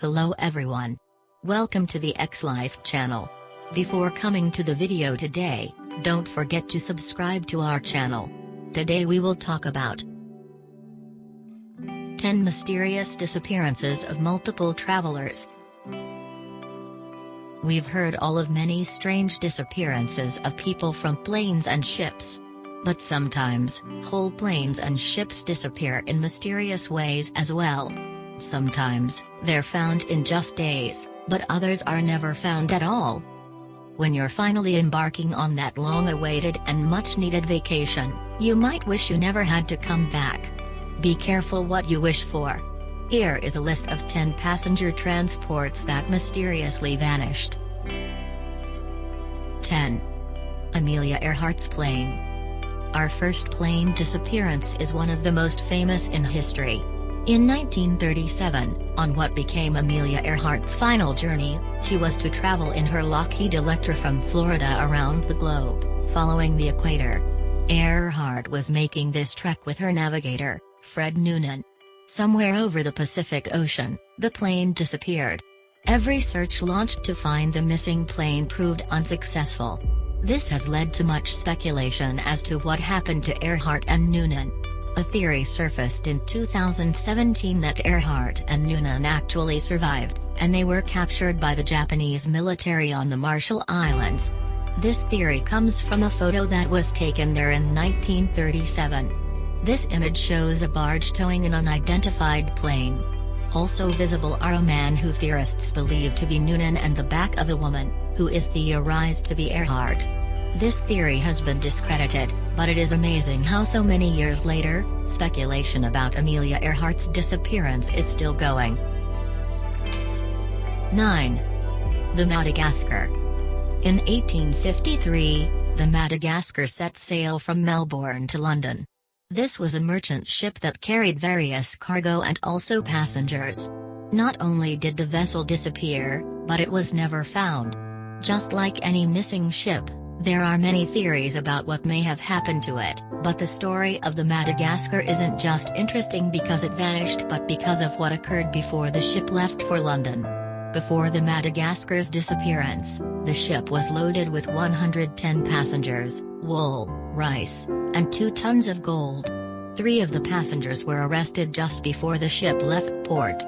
Hello everyone. Welcome to the Xlife channel. Before coming to the video today, don't forget to subscribe to our channel. Today we will talk about 10 mysterious disappearances of multiple travelers. We've heard all of many strange disappearances of people from planes and ships. But sometimes, whole planes and ships disappear in mysterious ways as well. Sometimes, they're found in just days, but others are never found at all. When you're finally embarking on that long-awaited and much-needed vacation, you might wish you never had to come back. Be careful what you wish for. Here is a list of 10 passenger transports that mysteriously vanished. 10. Amelia Earhart's plane. Our first plane disappearance is one of the most famous in history. In 1937, on what became Amelia Earhart's final journey, she was to travel in her Lockheed Electra from Florida around the globe, following the equator. Earhart was making this trek with her navigator, Fred Noonan. Somewhere over the Pacific Ocean, the plane disappeared. Every search launched to find the missing plane proved unsuccessful. This has led to much speculation as to what happened to Earhart and Noonan. A theory surfaced in 2017 that Earhart and Noonan actually survived, and they were captured by the Japanese military on the Marshall Islands. This theory comes from a photo that was taken there in 1937. This image shows a barge towing an unidentified plane. Also visible are a man who theorists believe to be Noonan and the back of a woman, who is theorized to be Earhart. This theory has been discredited, but it is amazing how so many years later, speculation about Amelia Earhart's disappearance is still going. 9. The Madagascar. In 1853, the Madagascar set sail from Melbourne to London. This was a merchant ship that carried various cargo and also passengers. Not only did the vessel disappear, but it was never found. Just like any missing ship, there are many theories about what may have happened to it, but the story of the Madagascar isn't just interesting because it vanished but because of what occurred before the ship left for London. Before the Madagascar's disappearance, the ship was loaded with 110 passengers, wool, rice, and 2 tons of gold. 3 of the passengers were arrested just before the ship left port.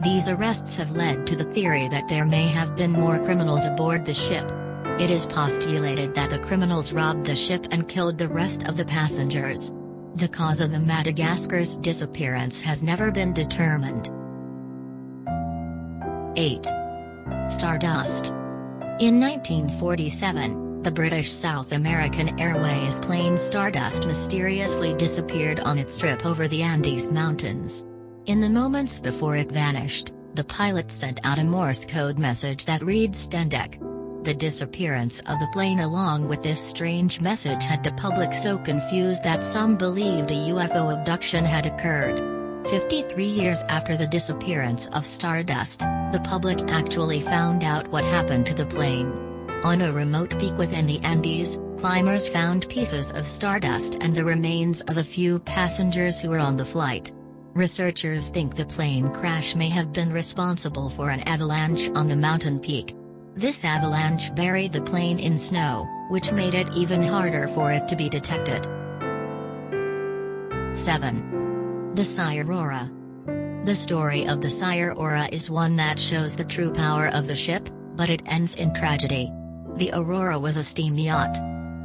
These arrests have led to the theory that there may have been more criminals aboard the ship. It is postulated that the criminals robbed the ship and killed the rest of the passengers. The cause of the Madagascar's disappearance has never been determined. 8. Stardust. In 1947, the British South American Airways plane Stardust mysteriously disappeared on its trip over the Andes Mountains. In the moments before it vanished, the pilot sent out a Morse code message that read Stendek. The disappearance of the plane along with this strange message had the public so confused that some believed a UFO abduction had occurred. 53 years after the disappearance of Stardust, the public actually found out what happened to the plane. On a remote peak within the Andes, climbers found pieces of Stardust and the remains of a few passengers who were on the flight. Researchers think the plane crash may have been responsible for an avalanche on the mountain peak. This avalanche buried the plane in snow, which made it even harder for it to be detected. 7. The Aurora. The story of the Aurora is one that shows the true power of the ship, but it ends in tragedy. The Aurora was a steam yacht.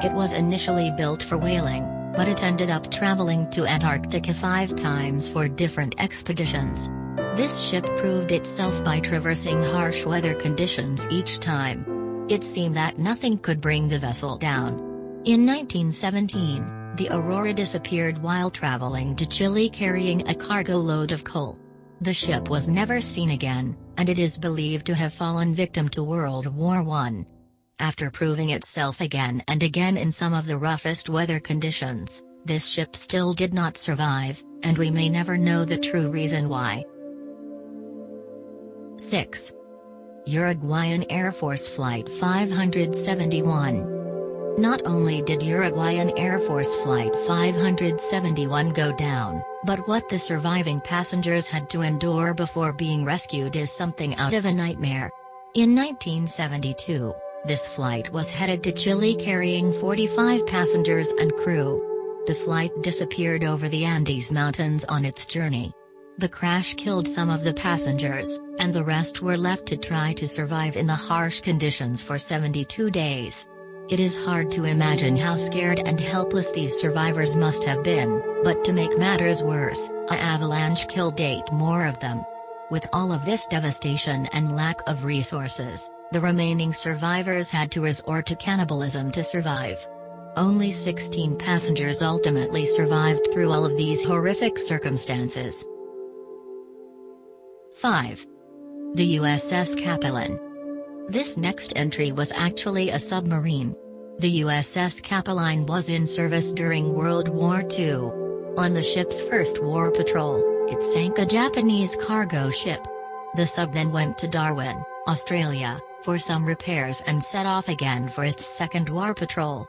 It was initially built for whaling, but it ended up traveling to Antarctica 5 times for different expeditions. This ship proved itself by traversing harsh weather conditions each time. It seemed that nothing could bring the vessel down. In 1917, the Aurora disappeared while traveling to Chile carrying a cargo load of coal. The ship was never seen again, and it is believed to have fallen victim to World War I. After proving itself again and again in some of the roughest weather conditions, this ship still did not survive, and we may never know the true reason why. 6. Uruguayan Air Force Flight 571. Not only did Uruguayan Air Force Flight 571 go down, but what the surviving passengers had to endure before being rescued is something out of a nightmare. In 1972, this flight was headed to Chile carrying 45 passengers and crew. The flight disappeared over the Andes Mountains on its journey. The crash killed some of the passengers, and the rest were left to try to survive in the harsh conditions for 72 days. It is hard to imagine how scared and helpless these survivors must have been, but to make matters worse, an avalanche killed 8 more of them. With all of this devastation and lack of resources, the remaining survivors had to resort to cannibalism to survive. Only 16 passengers ultimately survived through all of these horrific circumstances. 5. The USS Capellan. This next entry was actually a submarine. The USS Capellan was in service during World War II. On the ship's first war patrol, it sank a Japanese cargo ship. The sub then went to Darwin, Australia, for some repairs and set off again for its second war patrol.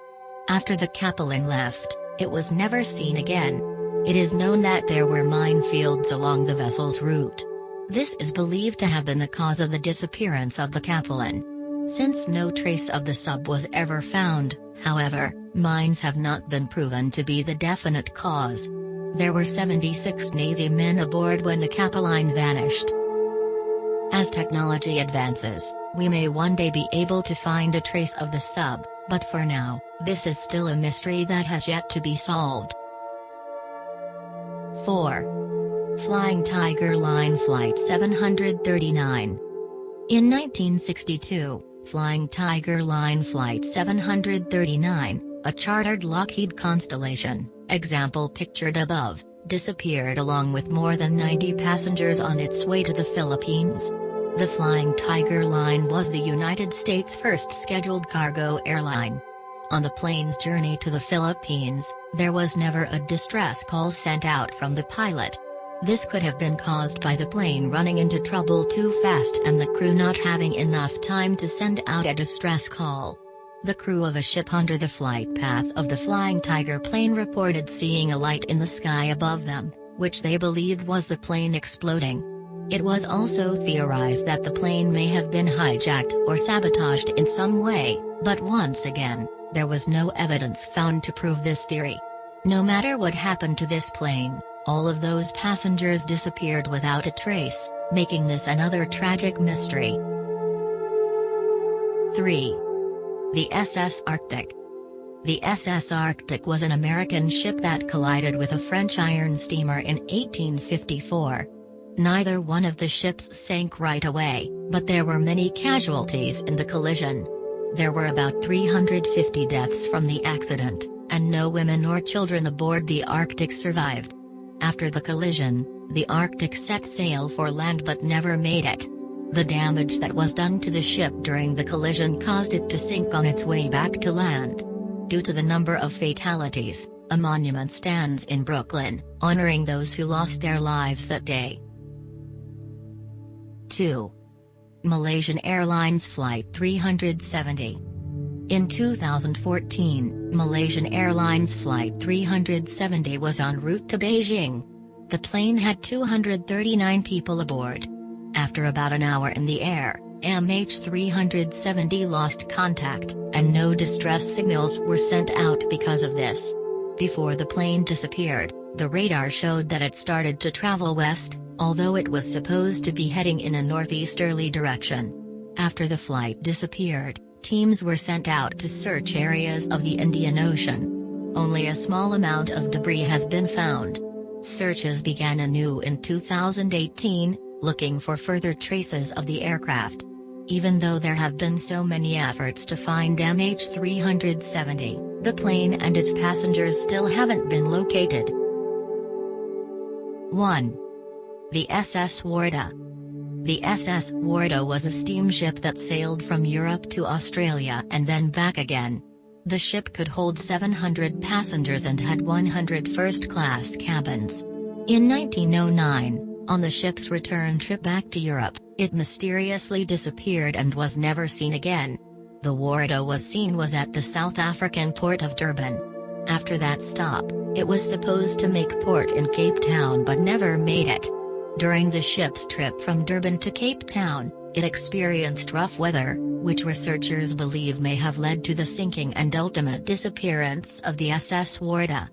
After the Capellan left, it was never seen again. It is known that there were minefields along the vessel's route. This is believed to have been the cause of the disappearance of the Capellan. Since no trace of the sub was ever found, however, mines have not been proven to be the definite cause. There were 76 Navy men aboard when the Capellan vanished. As technology advances, we may one day be able to find a trace of the sub, but for now, this is still a mystery that has yet to be solved. 4. Flying Tiger Line Flight 739. In 1962, Flying Tiger Line Flight 739, a chartered Lockheed Constellation, example pictured above, disappeared along with more than 90 passengers on its way to the Philippines. The Flying Tiger Line was the United States' first scheduled cargo airline. On the plane's journey to the Philippines, there was never a distress call sent out from the pilot. This could have been caused by the plane running into trouble too fast and the crew not having enough time to send out a distress call. The crew of a ship under the flight path of the Flying Tiger plane reported seeing a light in the sky above them, which they believed was the plane exploding. It was also theorized that the plane may have been hijacked or sabotaged in some way, but once again, there was no evidence found to prove this theory. No matter what happened to this plane, all of those passengers disappeared without a trace, making this another tragic mystery. 3. The SS Arctic. The SS Arctic was an American ship that collided with a French iron steamer in 1854. Neither one of the ships sank right away, but there were many casualties in the collision. There were about 350 deaths from the accident, and no women or children aboard the Arctic survived. After the collision, the Arctic set sail for land but never made it. The damage that was done to the ship during the collision caused it to sink on its way back to land. Due to the number of fatalities, a monument stands in Brooklyn, honoring those who lost their lives that day. 2. Malaysian Airlines Flight 370. In 2014, Malaysian Airlines Flight 370 was en route to Beijing. The plane had 239 people aboard. After about an hour in the air, MH370 lost contact, and no distress signals were sent out because of this. Before the plane disappeared, the radar showed that it started to travel west, although it was supposed to be heading in a northeasterly direction. After the flight disappeared, teams were sent out to search areas of the Indian Ocean. Only a small amount of debris has been found. Searches began anew in 2018, looking for further traces of the aircraft. Even though there have been so many efforts to find MH370, the plane and its passengers still haven't been located. 1. The SS Warda. The SS Warda was a steamship that sailed from Europe to Australia and then back again. The ship could hold 700 passengers and had 100 first-class cabins. In 1909, on the ship's return trip back to Europe, it mysteriously disappeared and was never seen again. The Warda was seen was at the South African port of Durban. After that stop, it was supposed to make port in Cape Town but never made it. During the ship's trip from Durban to Cape Town, it experienced rough weather, which researchers believe may have led to the sinking and ultimate disappearance of the SS Warda.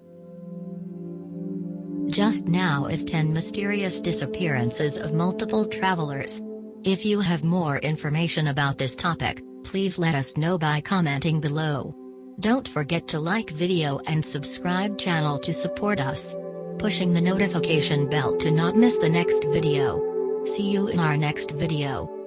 Just now is 10 mysterious disappearances of multiple travelers. If you have more information about this topic, please let us know by commenting below. Don't forget to like video and subscribe channel to support us. Pushing the notification bell to not miss the next video. See you in our next video.